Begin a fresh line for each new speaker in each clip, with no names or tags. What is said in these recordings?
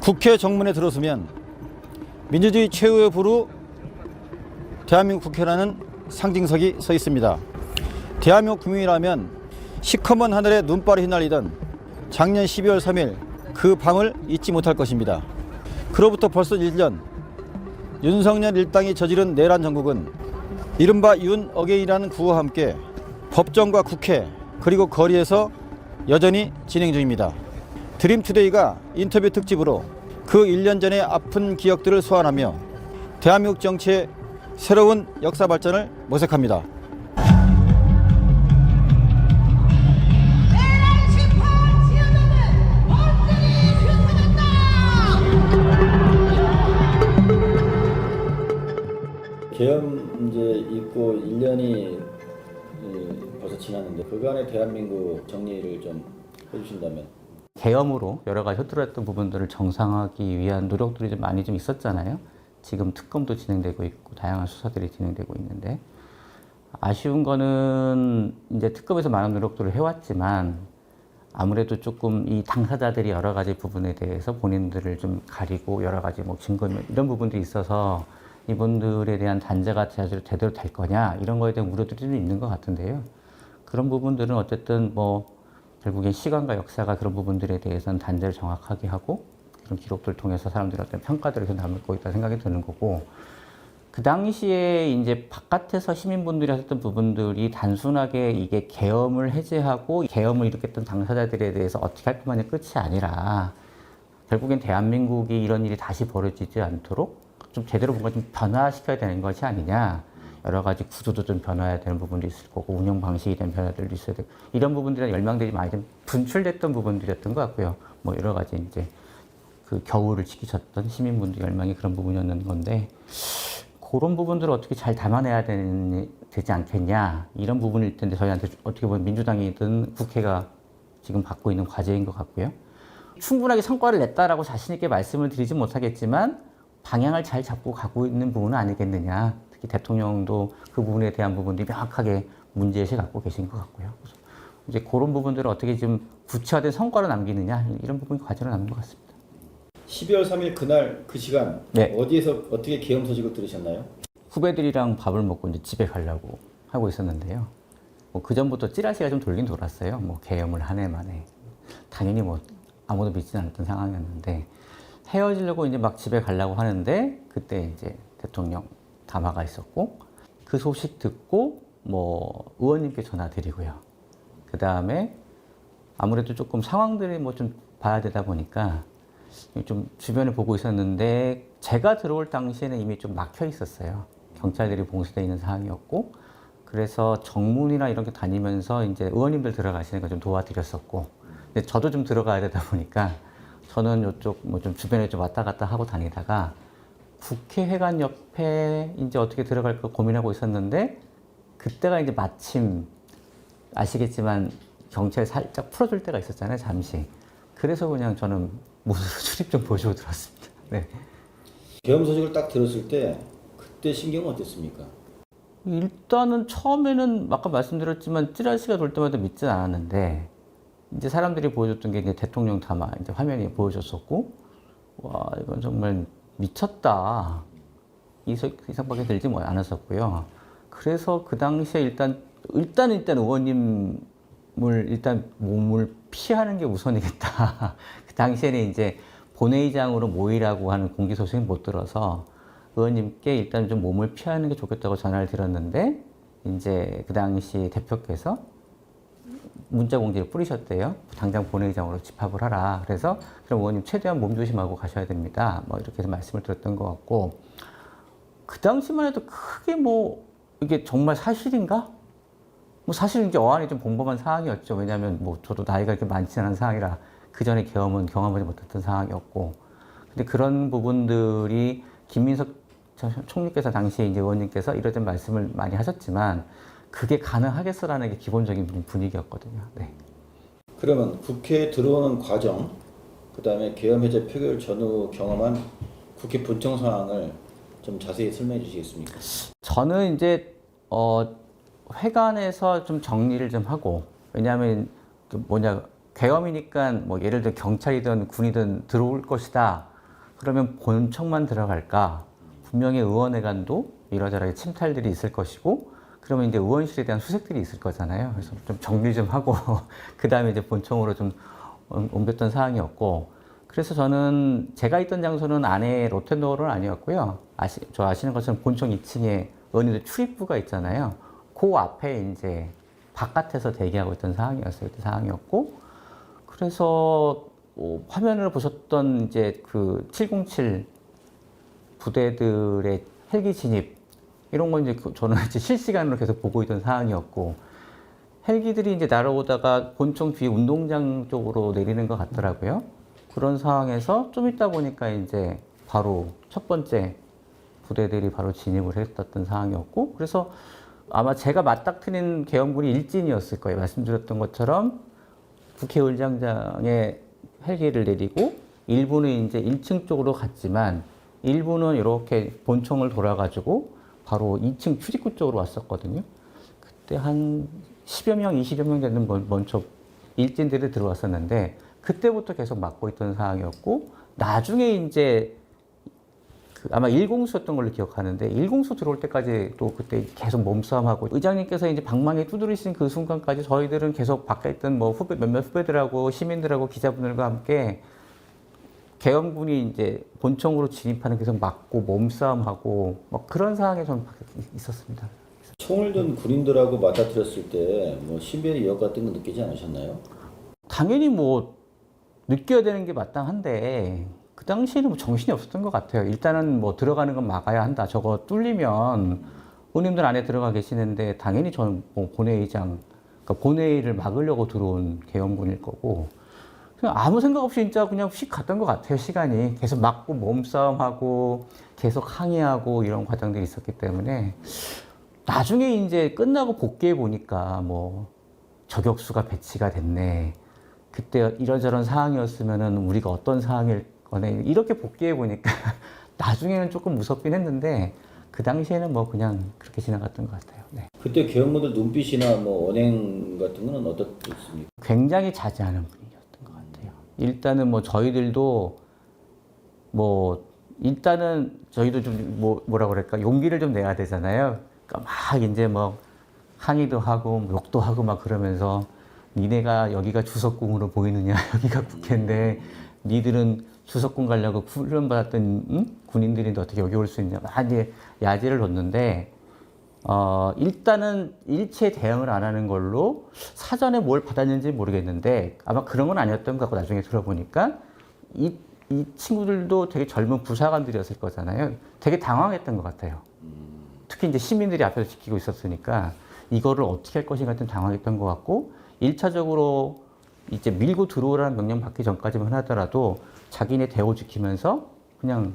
국회 정문에 들어서면 민주주의 최후의 부루 대한민국 국회라는 상징석이 서 있습니다. 대한민국 국민이라면 시커먼 하늘에 눈발이 휘날리던 작년 12월 3일 그 밤을 잊지 못할 것입니다. 그로부터 벌써 1년, 윤석열 일당이 저지른 내란 정국은 이른바 윤 어게인이라는 구호와 함께 법정과 국회 그리고 거리에서 여전히 진행 중입니다. 드림투데이가 인터뷰 특집으로 그 1년 전의 아픈 기억들을 소환하며 대한민국 정치의 새로운 역사 발전을 모색합니다. 계엄 이제 있고 1년이 벌써 지났는데 그간의 대한민국 정리를 좀 해주신다면.
계엄으로 여러 가지 흐트러졌던 부분들을 정상화하기 위한 노력들이 좀 많이 좀 있었잖아요. 지금 특검도 진행되고 있고 다양한 수사들이 진행되고 있는데 아쉬운 거는 이제 특검에서 많은 노력들을 해왔지만 아무래도 조금 이 당사자들이 여러 가지 부분에 대해서 본인들을 좀 가리고 여러 가지 뭐 증거 이런 부분들이 있어서 이분들에 대한 단죄가 제대로 될 거냐 이런 거에 대한 우려들이 좀 있는 것 같은데요. 그런 부분들은 어쨌든 뭐 결국엔 시간과 역사가 그런 부분들에 대해서는 단죄를 정확하게 하고 그런 기록들을 통해서 사람들의 어떤 평가들을 남을 거 있다 생각이 드는 거고 그 당시에 이제 바깥에서 시민분들이 하셨던 부분들이 단순하게 이게 계엄을 해제하고 계엄을 일으켰던 당사자들에 대해서 어떻게 할 것만이 끝이 아니라 결국엔 대한민국이 이런 일이 다시 벌어지지 않도록 좀 제대로 뭔가 좀 변화시켜야 되는 것이 아니냐. 여러 가지 구조도 좀 변화해야 되는 부분도 있을 거고 운영 방식에 대한 변화들도 있어야 되고 이런 부분들은 열망들이 많이 좀 분출됐던 부분들이었던 것 같고요. 뭐 여러 가지 이제 그 겨울을 지키셨던 시민분들 열망이 그런 부분이었는 건데 그런 부분들을 어떻게 잘 담아내야 되지 않겠냐 이런 부분일 텐데 저희한테 어떻게 보면 민주당이든 국회가 지금 받고 있는 과제인 것 같고요. 충분하게 성과를 냈다라고 자신 있게 말씀을 드리지 못하겠지만 방향을 잘 잡고 가고 있는 부분은 아니겠느냐. 특히 대통령도 그 부분에 대한 부분들이 명확하게 문제의식 갖고 계신 것 같고요. 그래서 이제 그런 부분들을 어떻게 좀 구체화된 성과로 남기느냐 이런 부분이 과제로 남는 것 같습니다.
12월 3일 그날 그 시간
네.
어디에서 어떻게 계엄 소식을 들으셨나요?
후배들이랑 밥을 먹고 이제 집에 가려고 하고 있었는데요. 뭐 그 전부터 찌라시가 좀 돌긴 돌았어요. 뭐 계엄을 한 해 만에 당연히 뭐 아무도 믿지 않았던 상황이었는데 헤어지려고 이제 막 집에 가려고 하는데 그때 이제 대통령 담화가 있었고 그 소식 듣고 뭐 의원님께 전화 드리고요. 그 다음에 아무래도 조금 상황들이 뭐 좀 봐야 되다 보니까 좀 주변을 보고 있었는데 제가 들어올 당시에는 이미 좀 막혀 있었어요. 경찰들이 봉쇄되어 있는 상황이었고 그래서 정문이나 이런 게 다니면서 이제 의원님들 들어가시는 거 좀 도와드렸었고 근데 저도 좀 들어가야 되다 보니까 저는 이쪽 뭐 좀 주변에 좀 왔다 갔다 하고 다니다가 국회회관 옆에 이제 어떻게 들어갈까 고민하고 있었는데 그때가 이제 마침 아시겠지만 경찰 살짝 풀어줄 때가 있었잖아요, 잠시. 그래서 그냥 저는 모습 출입 좀 보시고 들었습니다. 네.
계엄 소식을 딱 들었을 때 그때 심경은 어땠습니까?
일단은 처음에는 아까 말씀드렸지만 찌라시가 돌 때마다 믿진 않았는데 이제 사람들이 보여줬던 게 이제 대통령 담화 이제 화면이 보여줬었고 와 이건 정말 미쳤다 이 생각밖에 들지 않았었고요. 그래서 그 당시에 일단 의원님을 일단 몸을 피하는 게 우선이겠다. 그 당시에는 이제 본회의장으로 모이라고 하는 공개 소식은 못 들어서 의원님께 일단 좀 몸을 피하는 게 좋겠다고 전화를 드렸는데 이제 그 당시 대표께서 문자 공지를 뿌리셨대요. 당장 본회의장으로 집합을 하라. 그래서 그럼 의원님 최대한 몸 조심하고 가셔야 됩니다. 뭐 이렇게 해서 말씀을 드렸던 것 같고 그 당시만 해도 크게 뭐 이게 정말 사실인가? 뭐 사실 이제 어안이 좀 봉범한 상황이었죠. 왜냐하면 뭐 저도 나이가 이렇게 많지 않은 상황이라 그 전에 계엄은 경험하지 못했던 상황이었고 근데 그런 부분들이 김민석 총리께서 당시에 이제 의원님께서 이런 말씀을 많이 하셨지만 그게 가능하겠어라는 게 기본적인 분위기였거든요. 네.
그러면 국회에 들어오는 과정, 그 다음에 계엄 해제 표결 전후 경험한 국회 분청 상황을 좀 자세히 설명해 주시겠습니까?
저는 이제 회관에서 좀 정리를 좀 하고 왜냐하면 계엄이니까 뭐 예를 들어 경찰이든 군이든 들어올 것이다. 그러면 본청만 들어갈까? 분명히 의원회관도 이러저러 침탈들이 있을 것이고, 그러면 이제 의원실에 대한 수색들이 있을 거잖아요. 그래서 좀 정리 좀 하고 그 다음에 이제 본청으로 좀 옮겼던 상황이었고, 그래서 저는 제가 있던 장소는 안에 로텐도어는 아니었고요. 저 아시는 것처럼 본청 2층에 의원님들 출입구가 있잖아요. 그 앞에 이제 바깥에서 대기하고 있던 상황이었어요. 그때 상황이었고, 그래서 화면을 보셨던 이제 그 707 부대들의 헬기 진입 이런 건 이제 저는 이제 실시간으로 계속 보고 있던 상황이었고, 헬기들이 이제 날아오다가 본청 뒤에 운동장 쪽으로 내리는 것 같더라고요. 그런 상황에서 좀 있다 보니까 이제 바로 첫 번째 부대들이 바로 진입을 했었던 상황이었고, 그래서 아마 제가 맞닥뜨린 계엄군이 일진이었을 거예요. 말씀드렸던 것처럼 국회의장장에 헬기를 내리고 일부는 이제 1층 쪽으로 갔지만 일부는 이렇게 본청을 돌아가지고 바로 2층 출입구 쪽으로 왔었거든요. 그때 한 10여 명, 20여 명 되는 먼저 일진들이 들어왔었는데 그때부터 계속 막고 있던 상황이었고, 나중에 이제 아마 1공수였던 걸로 기억하는데 1공수 들어올 때까지 또 그때 계속 몸싸움하고, 의장님께서 이제 방망이 두드리신 그 순간까지 저희들은 계속 밖에 있던 뭐 몇몇 후배들하고 시민들하고 기자분들과 함께 계엄군이 이제 본청으로 진입하는 계속 막고 몸싸움하고 막 그런 상황에 저는 있었습니다.
총을 든 군인들하고 맞닥뜨렸을 때 뭐 신변의 위협 같은 거 느끼지 않으셨나요?
당연히 뭐 느껴야 되는 게 마땅한데 그 당시에는 뭐 정신이 없었던 것 같아요. 일단은 뭐 들어가는 건 막아야 한다. 저거 뚫리면 의원님들 안에 들어가 계시는데 당연히 저는 뭐 본회의장, 그러니까 본회의를 막으려고 들어온 계엄군일 거고, 그냥 아무 생각 없이 진짜 그냥 휙 갔던 것 같아요. 시간이 계속 막고 몸싸움하고 계속 항의하고 이런 과정들이 있었기 때문에 나중에 이제 끝나고 복귀해 보니까 뭐 저격수가 배치가 됐네. 그때 이런저런 상황이었으면은 우리가 어떤 상황일 거네. 이렇게 복귀해 보니까 나중에는 조금 무섭긴 했는데 그 당시에는 뭐 그냥 그렇게 지나갔던 것 같아요. 네.
그때 계엄군들 눈빛이나 뭐 언행 같은 거는 어떻습니까?
굉장히 자제하는 분위기였던 것 같아요. 일단은 뭐 저희들도 뭐 일단은 저희도 좀 뭐라 그럴까 용기를 좀 내야 되잖아요. 그러니까 막 이제 뭐 항의도 하고 욕도 하고 막 그러면서 니네가 여기가 주석궁으로 보이느냐, 여기가 국회인데 니들은 주석궁 가려고 훈련받았던 군인들인데 어떻게 여기 올 수 있냐, 막 이제 야지를 줬는데 일단은 일체 대응을 안 하는 걸로 사전에 뭘 받았는지 모르겠는데 아마 그런 건 아니었던 것 같고, 나중에 들어보니까 이 친구들도 되게 젊은 부사관들이었을 거잖아요. 되게 당황했던 것 같아요. 특히 이제 시민들이 앞에서 지키고 있었으니까 이거를 어떻게 할 것인가 좀 당황했던 것 같고, 1차적으로 이제 밀고 들어오라는 명령 받기 전까지만 하더라도 자기네 대호 지키면서 그냥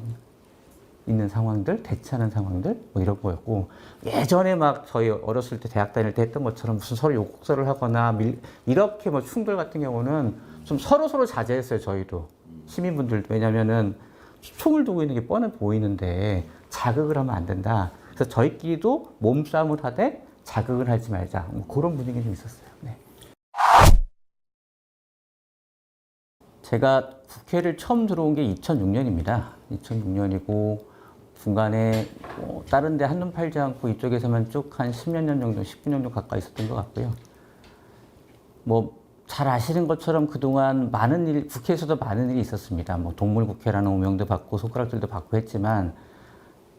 있는 상황들, 대치하는 상황들 뭐 이런 거였고, 예전에 막 저희 어렸을 때 대학 다닐 때 했던 것처럼 무슨 서로 욕설을 하거나 이렇게 뭐 충돌 같은 경우는 좀 서로 자제했어요. 저희도 시민분들도. 왜냐면은 총을 두고 있는 게 뻔해 보이는데 자극을 하면 안 된다. 그래서 저희끼리도 몸싸움을 하되 자극을 하지 말자. 뭐 그런 분위기가 좀 있었어요. 네. 제가 국회를 처음 들어온 게 2006년입니다. 2006년이고 중간에 다른 데 한눈 팔지 않고 이쪽에서만 쭉 한 10년 정도, 19년 정도 가까이 있었던 것 같고요. 뭐 잘 아시는 것처럼 그동안 많은 일, 국회에서도 많은 일이 있었습니다. 뭐 동물국회라는 오명도 받고 손가락질도 받고 했지만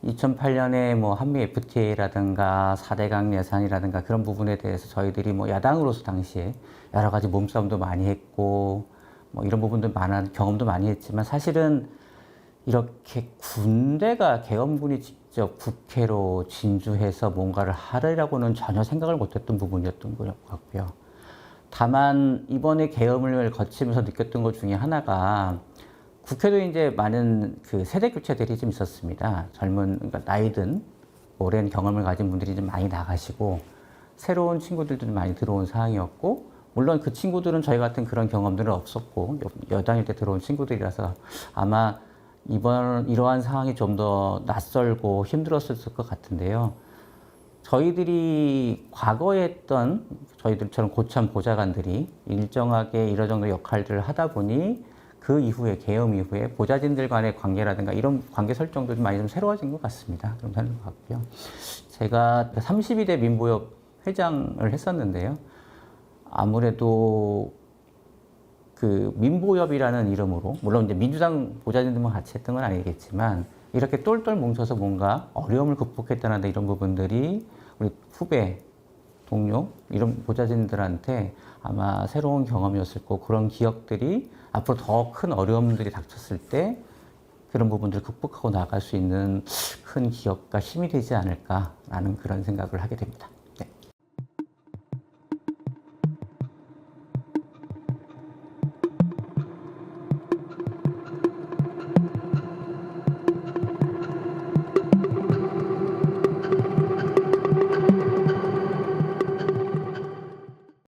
2008년에 뭐 한미 FTA라든가 4대강 예산이라든가 그런 부분에 대해서 저희들이 뭐 야당으로서 당시에 여러 가지 몸싸움도 많이 했고 뭐 이런 부분도 경험도 많이 했지만, 사실은 이렇게 군대가 계엄군이 직접 국회로 진주해서 뭔가를 하려고는 전혀 생각을 못했던 부분이었던 것 같고요. 다만 이번에 계엄을 거치면서 느꼈던 것 중에 하나가, 국회도 이제 많은 그 세대 교체들이 좀 있었습니다. 그러니까 나이든 오랜 경험을 가진 분들이 좀 많이 나가시고 새로운 친구들도 좀 많이 들어온 상황이었고, 물론 그 친구들은 저희 같은 그런 경험들은 없었고 여당일 때 들어온 친구들이라서 아마 이러한 상황이 좀 더 낯설고 힘들었을 것 같은데요. 저희들이 과거에 했던 저희들처럼 고참 보좌관들이 일정하게 이런 정도 역할들을 하다 보니 그 이후에 계엄 이후에 보좌진들 간의 관계라든가 이런 관계 설정도 좀 많이 좀 새로워진 것 같습니다. 그런 생각 같고요. 제가 32대 민보협 회장을 했었는데요. 아무래도 그 민보협이라는 이름으로 물론 이제 민주당 보좌진들만 같이 했던 건 아니겠지만 이렇게 똘똘 뭉쳐서 뭔가 어려움을 극복했다는 이런 부분들이 우리 후배 동료 이런 보좌진들한테 아마 새로운 경험이었을 거고 그런 기억들이 앞으로 더 큰 어려움들이 닥쳤을 때 그런 부분들을 극복하고 나갈 수 있는 큰 기억과 힘이 되지 않을까라는 그런 생각을 하게 됩니다.